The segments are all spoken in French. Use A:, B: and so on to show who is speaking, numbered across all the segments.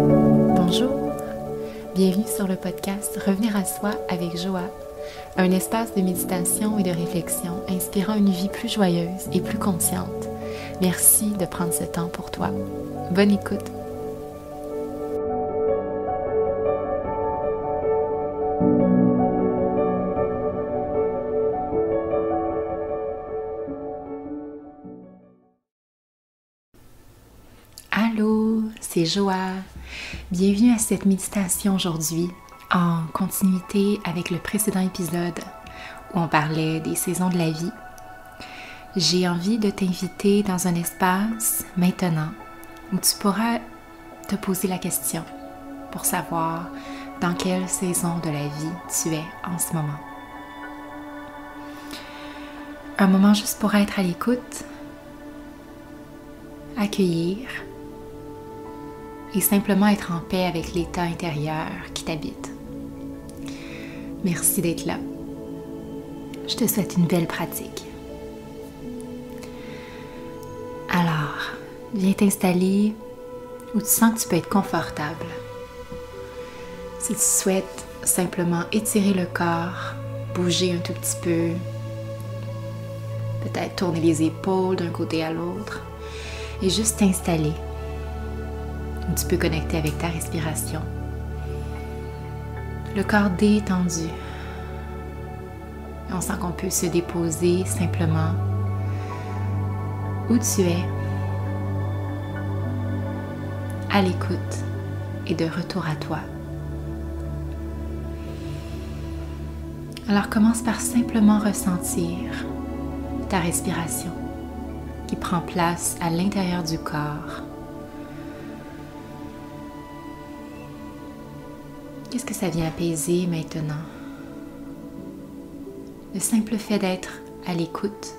A: Bonjour, bienvenue sur le podcast Revenir à soi avec Joa, un espace de méditation et de réflexion inspirant une vie plus joyeuse et plus consciente. Merci de prendre ce temps pour toi. Bonne écoute. Allô, c'est Joa. Bienvenue à cette méditation aujourd'hui, en continuité avec le précédent épisode où on parlait des saisons de la vie. J'ai envie de t'inviter dans un espace maintenant où tu pourras te poser la question pour savoir dans quelle saison de la vie tu es en ce moment. Un moment juste pour être à l'écoute, accueillir et simplement être en paix avec l'état intérieur qui t'habite. Merci d'être là. Je te souhaite une belle pratique. Alors, viens t'installer où tu sens que tu peux être confortable. Si tu souhaites simplement étirer le corps, bouger un tout petit peu, peut-être tourner les épaules d'un côté à l'autre et juste t'installer. Tu peux connecter avec ta respiration. Le corps détendu. Et on sent qu'on peut se déposer simplement où tu es, à l'écoute et de retour à toi. Alors commence par simplement ressentir ta respiration qui prend place à l'intérieur du corps. Qu'est-ce que ça vient apaiser maintenant? Le simple fait d'être à l'écoute,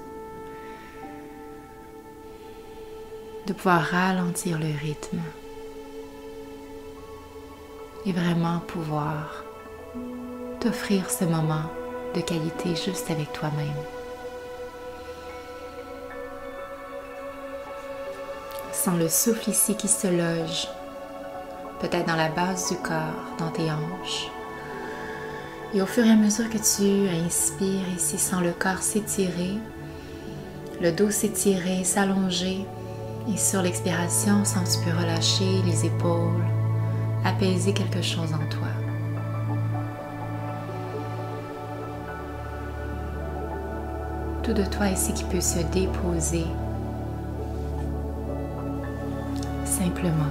A: de pouvoir ralentir le rythme et vraiment pouvoir t'offrir ce moment de qualité juste avec toi-même. Sens le souffle ici qui se loge, peut-être dans la base du corps, dans tes hanches. Et au fur et à mesure que tu inspires ici, sens le corps s'étirer, le dos s'étirer, s'allonger. Et sur l'expiration, sens que tu peux relâcher les épaules, apaiser quelque chose en toi. Tout de toi ici qui peut se déposer simplement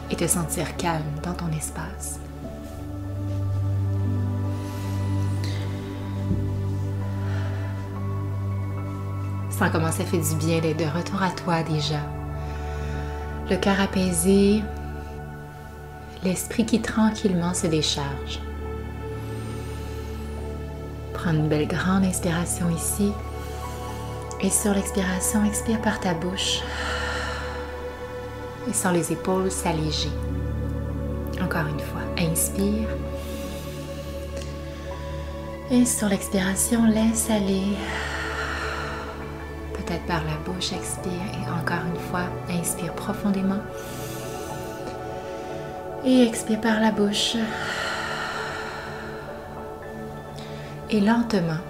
A: et te sentir calme dans ton espace. Sens comment ça fait du bien d'être de retour à toi déjà. Le cœur apaisé, l'esprit qui tranquillement se décharge. Prends une belle grande inspiration ici et sur l'expiration, expire par ta bouche. Et sens les épaules s'alléger. Encore une fois, inspire. Et sur l'expiration, laisse aller. Peut-être par la bouche, expire. Et encore une fois, inspire profondément. Et expire par la bouche. Et lentement,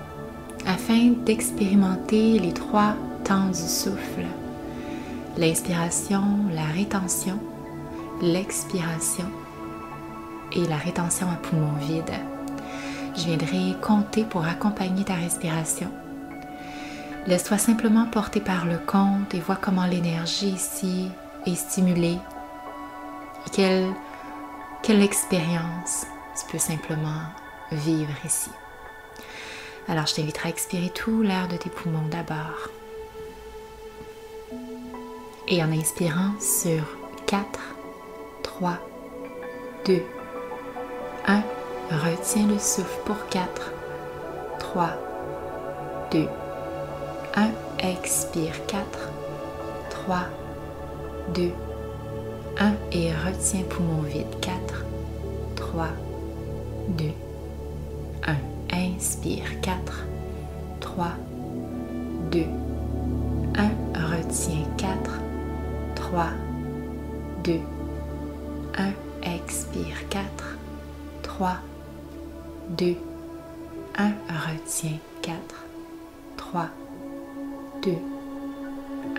A: afin d'expérimenter les 3 temps du souffle. L'inspiration, la rétention, l'expiration et la rétention à poumon vide. Je viendrai compter pour accompagner ta respiration. Laisse-toi simplement porter par le compte et vois comment l'énergie ici est stimulée. Et quelle expérience tu peux simplement vivre ici. Alors je t'inviterai à expirer tout l'air de tes poumons d'abord. Et en inspirant sur 4, 3, 2, 1, retiens le souffle pour 4, 3, 2, 1, expire 4, 3, 2, 1 et retiens poumon vide 4, 3, 2, 1. Inspire 4, 3, 2, 1. Retiens 4, 3, 2, 1. expire 4, 3, 2, 1, retiens 4, 3, 2,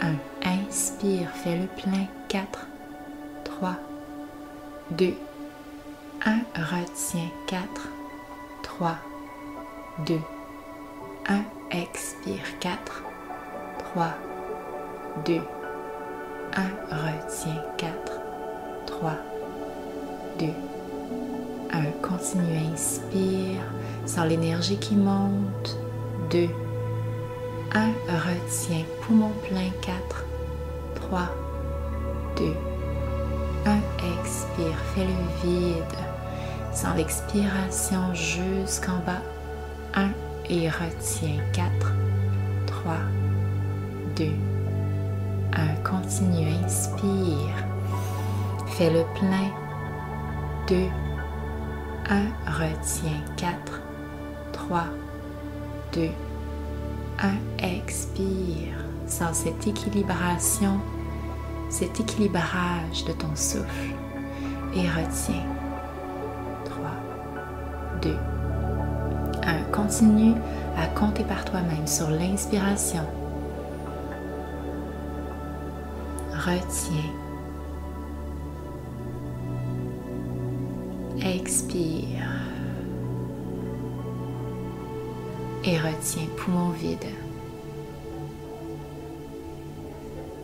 A: 1, inspire, fais le plein 4, 3, 2, 1, retiens 4, 3, 2, 1, expire 4, 3, 2, 1, retiens 4, 3, 2, 1, continue, inspire, sens l'énergie qui monte, 2, 1, retiens, poumon plein, 4, 3, 2, 1, expire, fais le vide, sens l'expiration jusqu'en bas, 1, et retiens, 4, 3, 2, 1, continue, inspire, fais le plein, 2, 1, retiens, 4, 3, 2, 1, expire, sens cette équilibration, cet équilibrage de ton souffle et retiens, 3, 2, 1, continue à compter par toi-même sur l'inspiration, retiens, expire et retiens, poumon vide.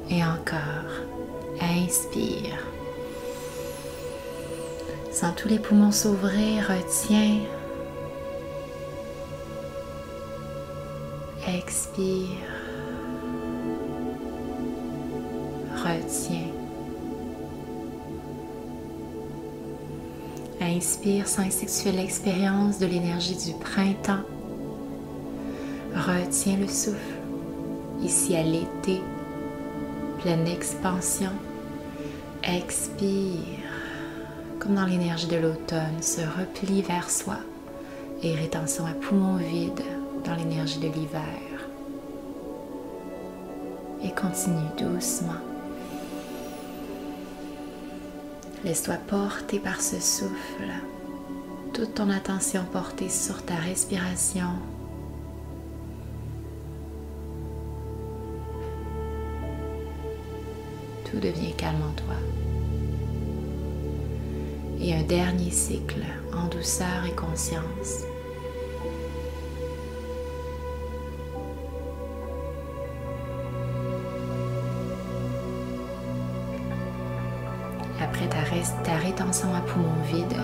A: Et encore, inspire. Sens tous les poumons s'ouvrir, retiens. Expire. Retiens. Inspire, sens ici que tu fais l'expérience de l'énergie du printemps. Retiens le souffle. Ici à l'été, pleine expansion. Expire, comme dans l'énergie de l'automne, se replie vers soi et rétention à poumon vide dans l'énergie de l'hiver. Et continue doucement. Laisse-toi porter par ce souffle, toute ton attention portée sur ta respiration. Tout devient calme en toi. Et un dernier cycle en douceur et conscience. Après ta rétention à poumon vide,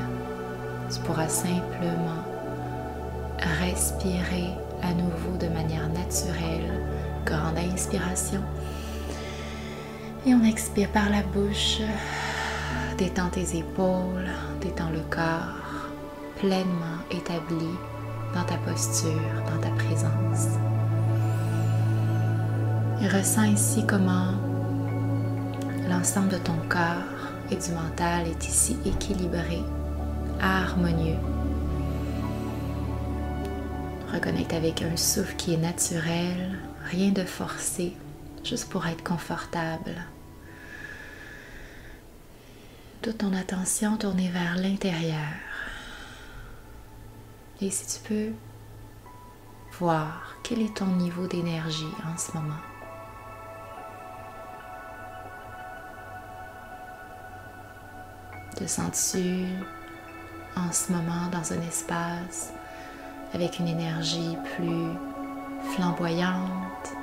A: tu pourras simplement respirer à nouveau de manière naturelle. Grande inspiration. Et on expire par la bouche. Détends tes épaules, détends le corps, pleinement établi dans ta posture, dans ta présence. Et ressens ici comment l'ensemble de ton corps et du mental est ici équilibré, harmonieux. Reconnecte avec un souffle qui est naturel, rien de forcé, juste pour être confortable. Toute ton attention tournée vers l'intérieur. Et si tu peux voir quel est ton niveau d'énergie en ce moment. Te sens-tu en ce moment dans un espace avec une énergie plus flamboyante,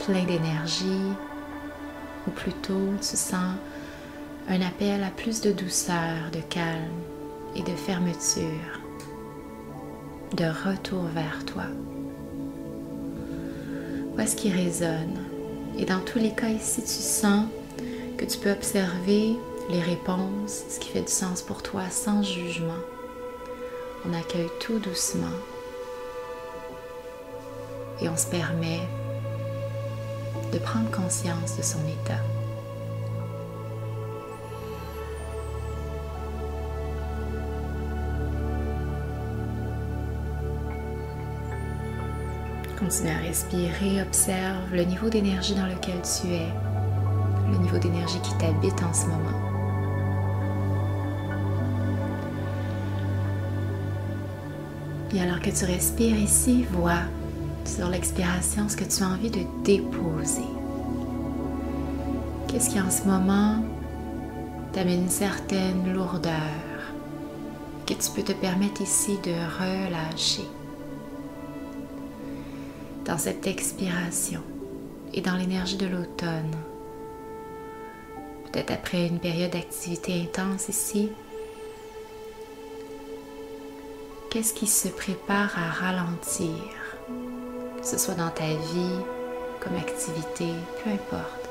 A: plein d'énergie, ou plutôt tu sens un appel à plus de douceur, de calme et de fermeture, de retour vers toi. Vois ce qui résonne. Et dans tous les cas ici, tu sens que tu peux observer les réponses, ce qui fait du sens pour toi sans jugement. On accueille tout doucement et on se permet de prendre conscience de son état. Continue à respirer, observe le niveau d'énergie dans lequel tu es, le niveau d'énergie qui t'habite en ce moment. Et alors que tu respires ici, vois sur l'expiration ce que tu as envie de déposer. Qu'est-ce qui en ce moment t'amène une certaine lourdeur que tu peux te permettre ici de relâcher. Dans cette expiration et dans l'énergie de l'automne, peut-être après une période d'activité intense ici, qu'est-ce qui se prépare à ralentir, que ce soit dans ta vie, comme activité, peu importe.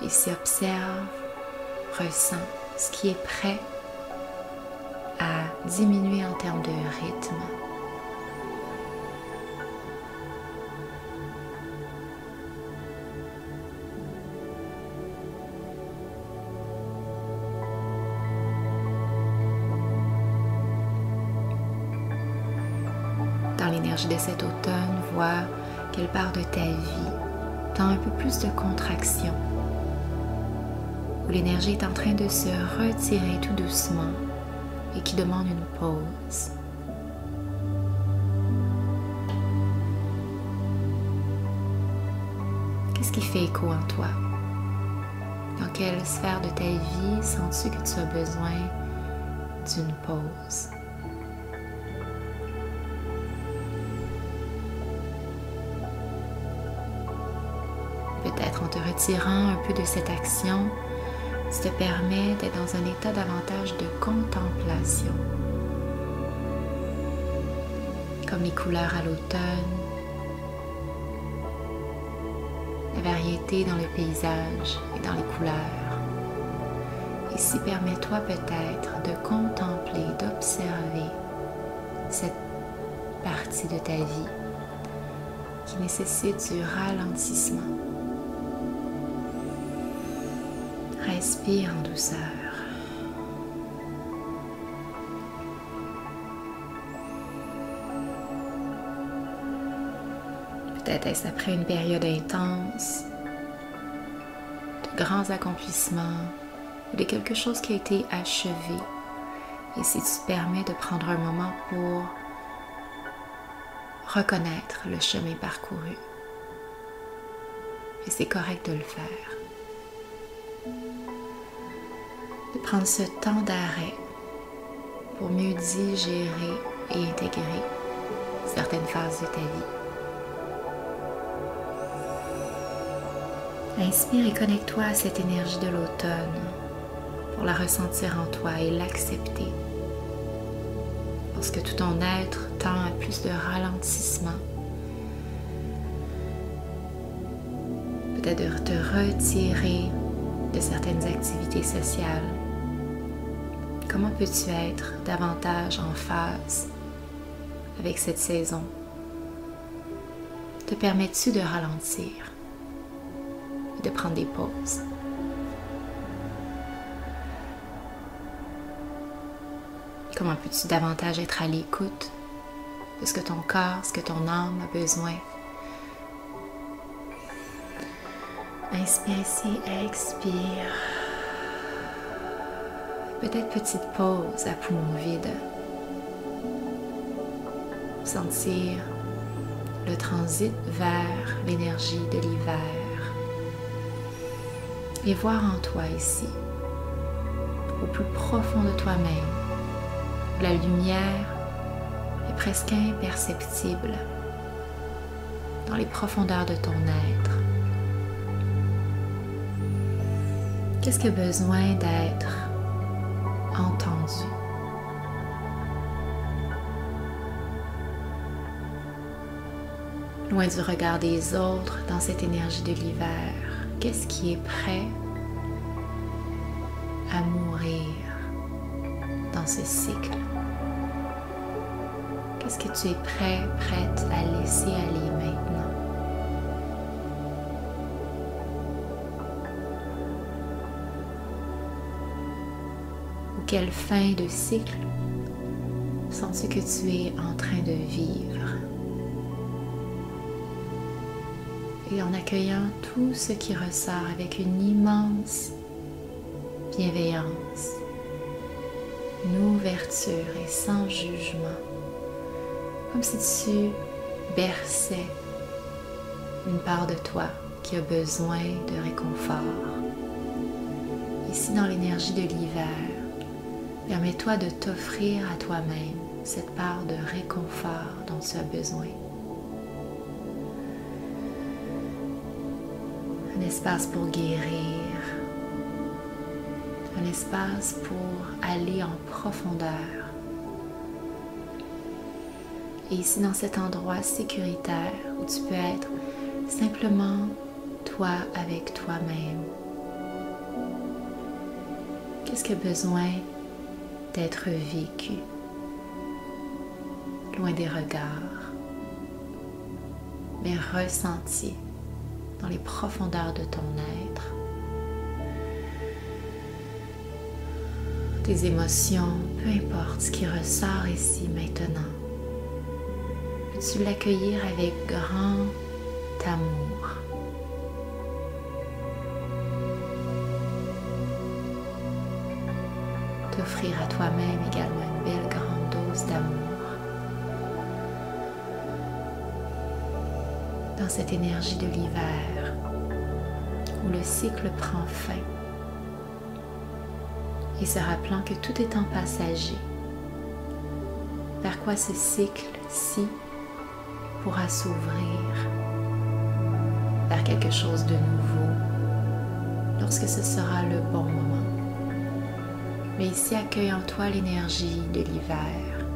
A: Ici, observe, ressens ce qui est prêt à diminuer en termes de rythme. Dans l'énergie de cet automne, vois quelle part de ta vie tend un peu plus de contraction, où l'énergie est en train de se retirer tout doucement et qui demande une pause. Qu'est-ce qui fait écho en toi? Dans quelle sphère de ta vie sens-tu que tu as besoin d'une pause? Peut-être en te retirant un peu de cette action, tu te permets d'être dans un état davantage de contemplation. Comme les couleurs à l'automne, la variété dans le paysage et dans les couleurs. Ici, permets-toi peut-être de contempler, d'observer cette partie de ta vie qui nécessite du ralentissement. Respire en douceur. Peut-être est-ce après une période intense, de grands accomplissements, ou de quelque chose qui a été achevé. Et si tu te permets de prendre un moment pour reconnaître le chemin parcouru. Et c'est correct de le faire. De prendre ce temps d'arrêt pour mieux digérer et intégrer certaines phases de ta vie. Inspire et connecte-toi à cette énergie de l'automne pour la ressentir en toi et l'accepter. Parce que tout ton être tend à plus de ralentissement. Peut-être de te retirer de certaines activités sociales. Comment peux-tu être davantage en phase avec cette saison? Te permets-tu de ralentir et de prendre des pauses? Comment peux-tu davantage être à l'écoute de ce que ton corps, ce que ton âme a besoin? Inspire ici, expire. Peut-être petite pause à poumon vide. Sentir le transit vers l'énergie de l'hiver. Et voir en toi ici, au plus profond de toi-même, la lumière est presque imperceptible dans les profondeurs de ton être. Qu'est-ce qui a besoin d'être entendu? Loin du regard des autres, dans cette énergie de l'hiver, qu'est-ce qui est prêt à mourir dans ce cycle? Qu'est-ce que tu es prête à laisser aller maintenant? Ou quelle fin de cycle sens-tu que tu es en train de vivre? Et en accueillant tout ce qui ressort avec une immense bienveillance une ouverture et sans jugement, comme si tu berçais une part de toi qui a besoin de réconfort. Ici, dans l'énergie de l'hiver, permets-toi de t'offrir à toi-même cette part de réconfort dont tu as besoin. Un espace pour guérir, un espace pour aller en profondeur. Et ici, dans cet endroit sécuritaire où tu peux être simplement toi avec toi-même. Qu'est-ce qui a besoin d'être vécu, loin des regards, mais ressenti dans les profondeurs de ton être? Tes émotions, peu importe ce qui ressort ici maintenant, peux-tu l'accueillir avec grand amour? T'offrir à toi-même également une belle grande dose d'amour. Dans cette énergie de l'hiver, où le cycle prend fin, et se rappelant que tout étant passager, vers quoi ce cycle-ci pourra s'ouvrir vers quelque chose de nouveau lorsque ce sera le bon moment. Mais ici, accueille en toi l'énergie de l'hiver.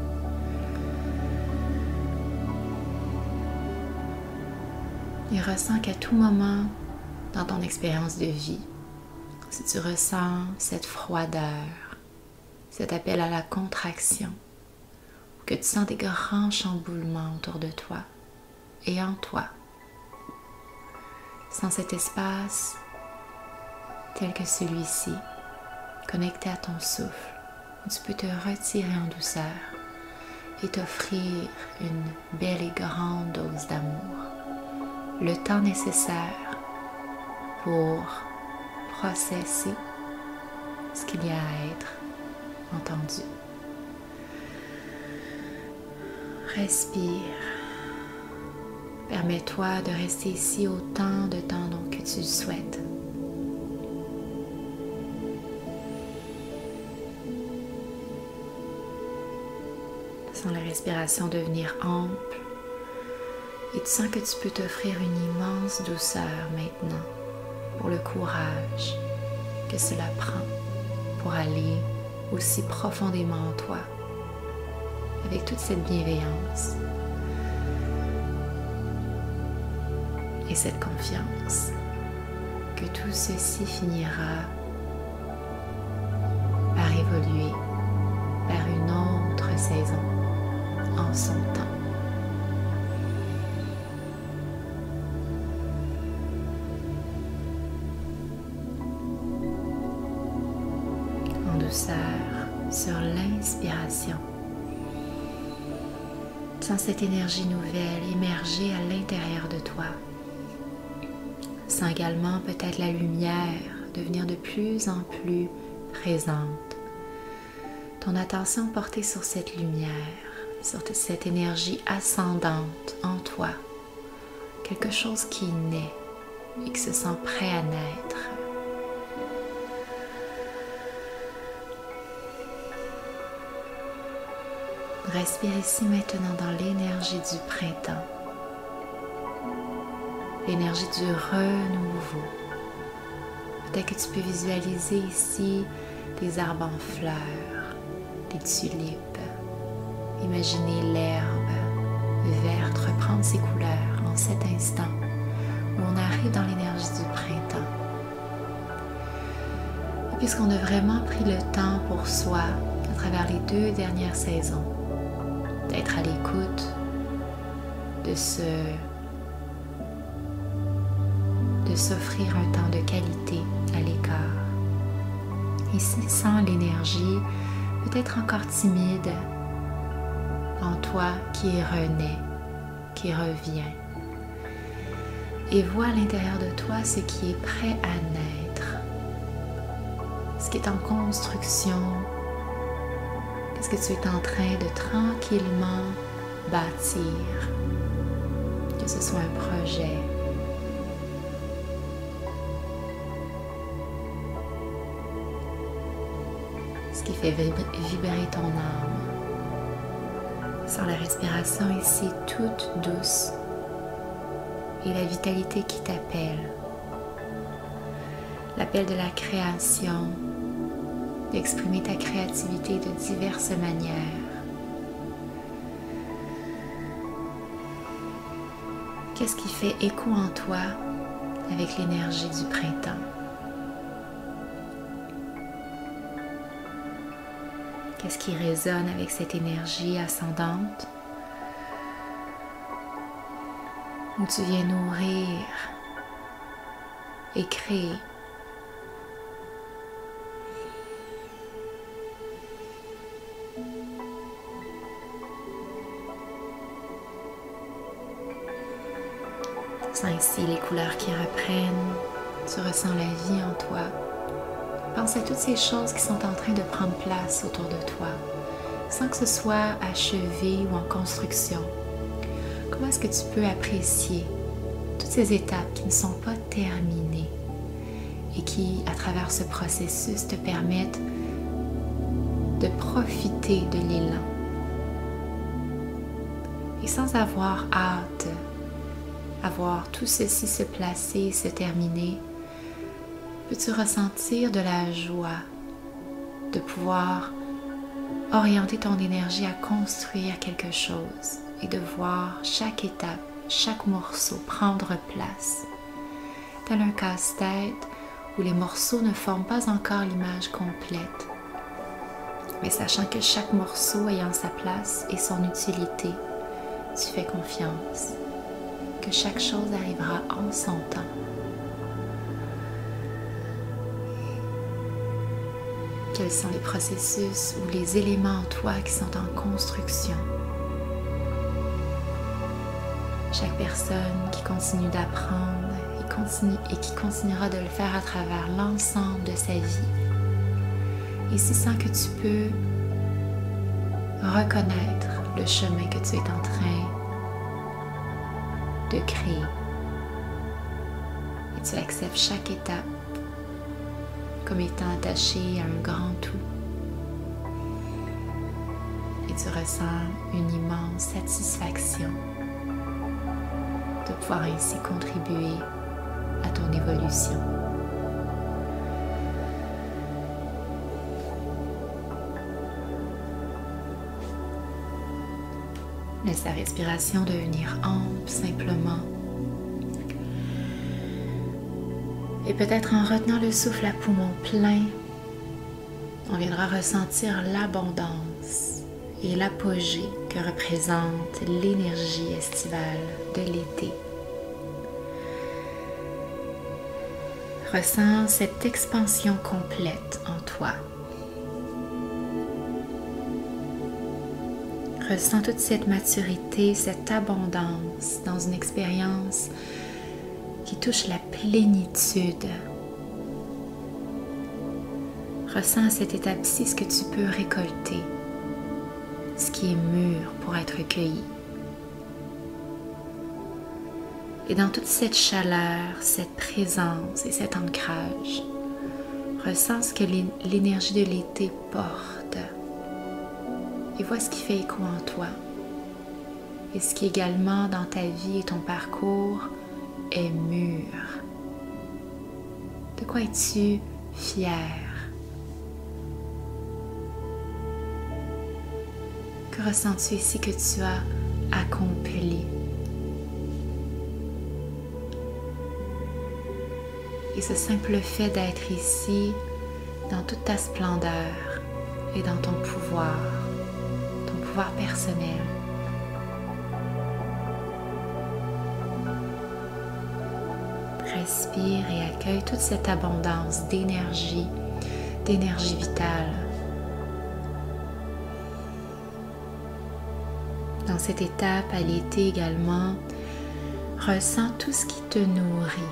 A: Et ressens qu'à tout moment dans ton expérience de vie, si tu ressens cette froideur, cet appel à la contraction, que tu sens des grands chamboulements autour de toi et en toi, sens cet espace tel que celui-ci, connecté à ton souffle, où tu peux te retirer en douceur et t'offrir une belle et grande dose d'amour, le temps nécessaire pour processer ce qu'il y a à être entendu. Respire. Permets-toi de rester ici autant de temps que tu le souhaites. Sens la respiration devenir ample et tu sens que tu peux t'offrir une immense douceur maintenant pour le courage que cela prend pour aller aussi profondément en toi avec toute cette bienveillance et cette confiance que tout ceci finira par évoluer vers une autre saison en son temps. En douceur, sur l'inspiration, sens cette énergie nouvelle émerger à l'intérieur de toi. Sens également peut-être la lumière devenir de plus en plus présente. Ton attention portée sur cette lumière, sur cette énergie ascendante en toi, quelque chose qui naît et qui se sent prêt à naître. Respire ici maintenant dans l'énergie du printemps, l'énergie du renouveau. Peut-être que tu peux visualiser ici des arbres en fleurs, des tulipes. Imaginez l'herbe verte reprendre ses couleurs en cet instant où on arrive dans l'énergie du printemps. Et puisqu'on a vraiment pris le temps pour soi à travers les 2 dernières saisons, d'être à l'écoute de s'offrir un temps de qualité à l'écart. Ici, sens l'énergie peut-être encore timide en toi qui renaît, qui revient. Et vois à l'intérieur de toi ce qui est prêt à naître, ce qui est en construction Qu'est-ce que tu es en train de tranquillement bâtir? Que ce soit un projet, ce qui fait vibrer ton âme. Sens la respiration ici toute douce et la vitalité qui t'appelle. L'appel de la création, d'exprimer ta créativité de diverses manières. Qu'est-ce qui fait écho en toi avec l'énergie du printemps? Qu'est-ce qui résonne avec cette énergie ascendante où tu viens nourrir et créer? Sens ici les couleurs qui reprennent, tu ressens la vie en toi. Pense à toutes ces choses qui sont en train de prendre place autour de toi, sans que ce soit achevé ou en construction. Comment est-ce que tu peux apprécier toutes ces étapes qui ne sont pas terminées et qui, à travers ce processus, te permettent de profiter de l'élan et sans avoir hâte à voir tout ceci se placer, se terminer, peux-tu ressentir de la joie de pouvoir orienter ton énergie à construire quelque chose et de voir chaque étape, chaque morceau prendre place. Tel un casse-tête où les morceaux ne forment pas encore l'image complète, mais sachant que chaque morceau ayant sa place et son utilité, tu fais confiance que chaque chose arrivera en son temps. Quels sont les processus ou les éléments en toi qui sont en construction? Chaque personne qui continue d'apprendre et qui continuera de le faire à travers l'ensemble de sa vie. Et si sans que tu peux reconnaître le chemin que tu es en train de créer. Et tu acceptes chaque étape comme étant attachée à un grand tout. Et tu ressens une immense satisfaction de pouvoir ainsi contribuer à ton évolution. Laisse la respiration devenir ample simplement. Et peut-être en retenant le souffle à poumon plein, on viendra ressentir l'abondance et l'apogée que représente l'énergie estivale de l'été. Ressens cette expansion complète en toi. Ressens toute cette maturité, cette abondance dans une expérience qui touche la plénitude. Ressens à cette étape-ci ce que tu peux récolter, ce qui est mûr pour être cueilli. Et dans toute cette chaleur, cette présence et cet ancrage, ressens ce que l'énergie de l'été porte. Et vois ce qui fait écho en toi. Et ce qui également dans ta vie et ton parcours est mûr. De quoi es-tu fier? Que ressens-tu ici que tu as accompli? Et ce simple fait d'être ici dans toute ta splendeur et dans ton pouvoir personnel. Respire et accueille toute cette abondance d'énergie vitale. Dans cette étape à l'été également, ressens tout ce qui te nourrit.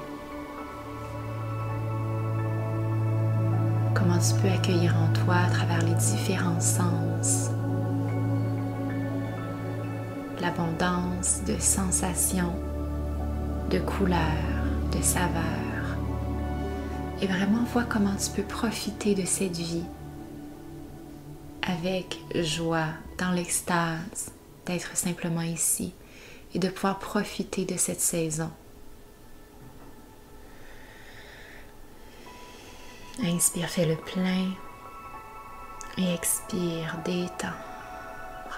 A: Comment tu peux accueillir en toi à travers les différents sens l'abondance de sensations, de couleurs, de saveurs. Et vraiment, vois comment tu peux profiter de cette vie avec joie, dans l'extase, d'être simplement ici et de pouvoir profiter de cette saison. Inspire, fais le plein et expire, détends,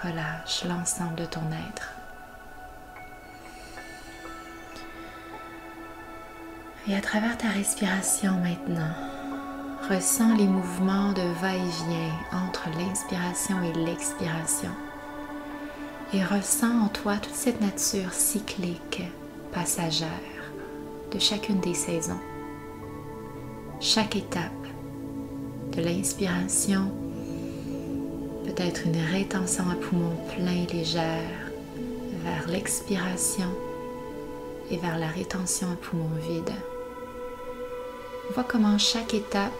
A: relâche l'ensemble de ton être. Et à travers ta respiration maintenant, ressens les mouvements de va-et-vient entre l'inspiration et l'expiration. Et ressens en toi toute cette nature cyclique, passagère, de chacune des saisons. Chaque étape de l'inspiration peut être une rétention à poumons pleins et légère vers l'expiration et vers la rétention à poumons vides. Vois comment chaque étape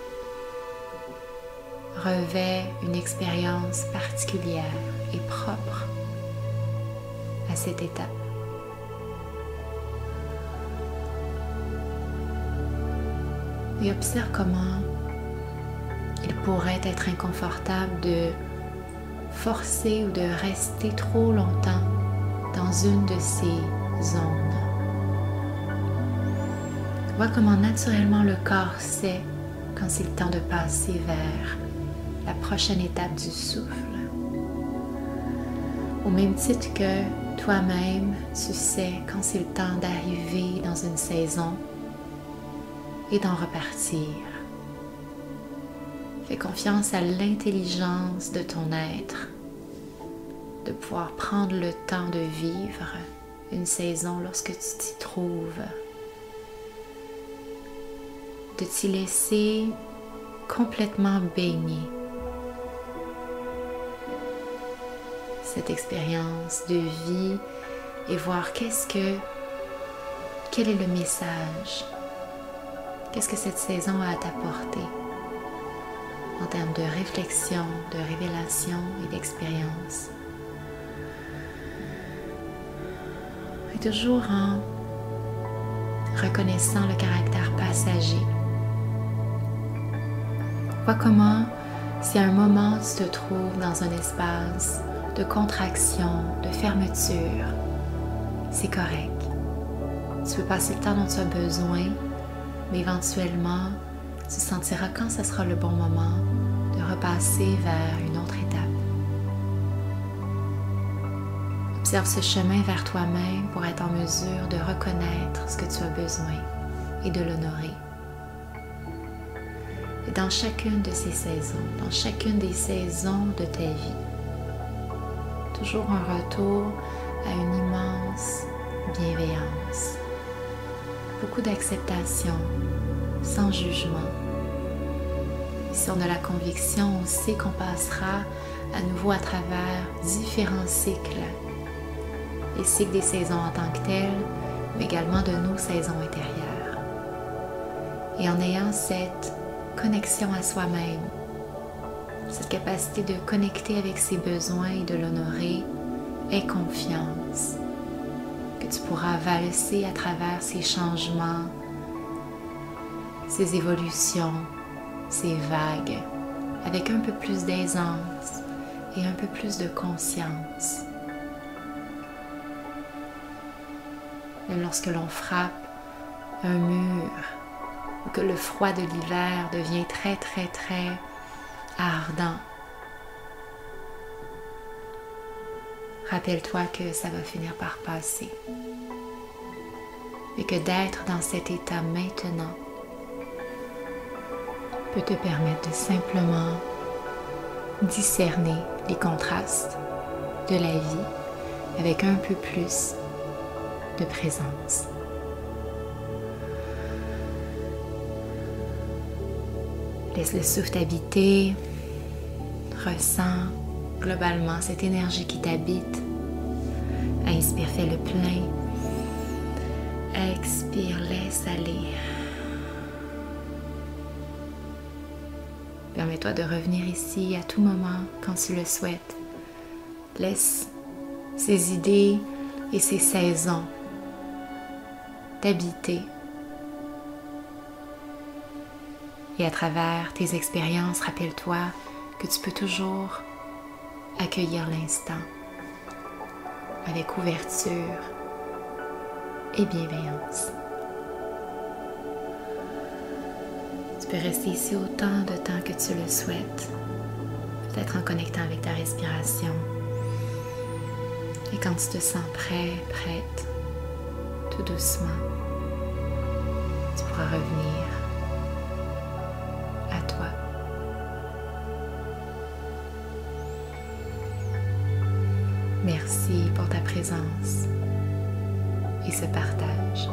A: revêt une expérience particulière et propre à cette étape. Et observe comment il pourrait être inconfortable de forcer ou de rester trop longtemps dans une de ces zones. Vois comment naturellement le corps sait quand c'est le temps de passer vers la prochaine étape du souffle. Au même titre que toi-même, tu sais quand c'est le temps d'arriver dans une saison et d'en repartir. Fais confiance à l'intelligence de ton être, de pouvoir prendre le temps de vivre une saison lorsque tu t'y trouves, de t'y laisser complètement baigner cette expérience de vie et voir quel est le message, qu'est-ce que cette saison a à t'apporter en termes de réflexion, de révélation et d'expérience. Et toujours en reconnaissant le caractère passager. Vois comment, si à un moment tu te trouves dans un espace de contraction, de fermeture, c'est correct. Tu peux passer le temps dont tu as besoin, mais éventuellement, tu sentiras quand ce sera le bon moment de repasser vers une autre étape. Observe ce chemin vers toi-même pour être en mesure de reconnaître ce que tu as besoin et de l'honorer. Et dans chacune de ces saisons, dans chacune des saisons de ta vie, toujours un retour à une immense bienveillance, beaucoup d'acceptation, sans jugement. Si on a la conviction, on sait qu'on passera à nouveau à travers différents cycles, les cycles des saisons en tant que telles, mais également de nos saisons intérieures. Et en ayant cette connexion à soi-même, cette capacité de connecter avec ses besoins et de l'honorer, aie confiance que tu pourras valser à travers ces changements, ces évolutions, ces vagues, avec un peu plus d'aisance et un peu plus de conscience. Même lorsque l'on frappe un mur ou que le froid de l'hiver devient très ardent, rappelle-toi que ça va finir par passer et que d'être dans cet état maintenant peut te permettre de simplement discerner les contrastes de la vie avec un peu plus de présence. Laisse le souffle t'habiter, ressens globalement cette énergie qui t'habite. Inspire, fais le plein. Expire, laisse aller. Permets-toi de revenir ici à tout moment quand tu le souhaites. Laisse ces idées et ces saisons t'habiter. Et à travers tes expériences, rappelle-toi que tu peux toujours accueillir l'instant avec ouverture et bienveillance. Tu peux rester ici autant de temps que tu le souhaites, peut-être en connectant avec ta respiration. Et quand tu te sens prêt, prête, tout doucement, tu pourras revenir à toi. Merci pour ta présence et ce partage.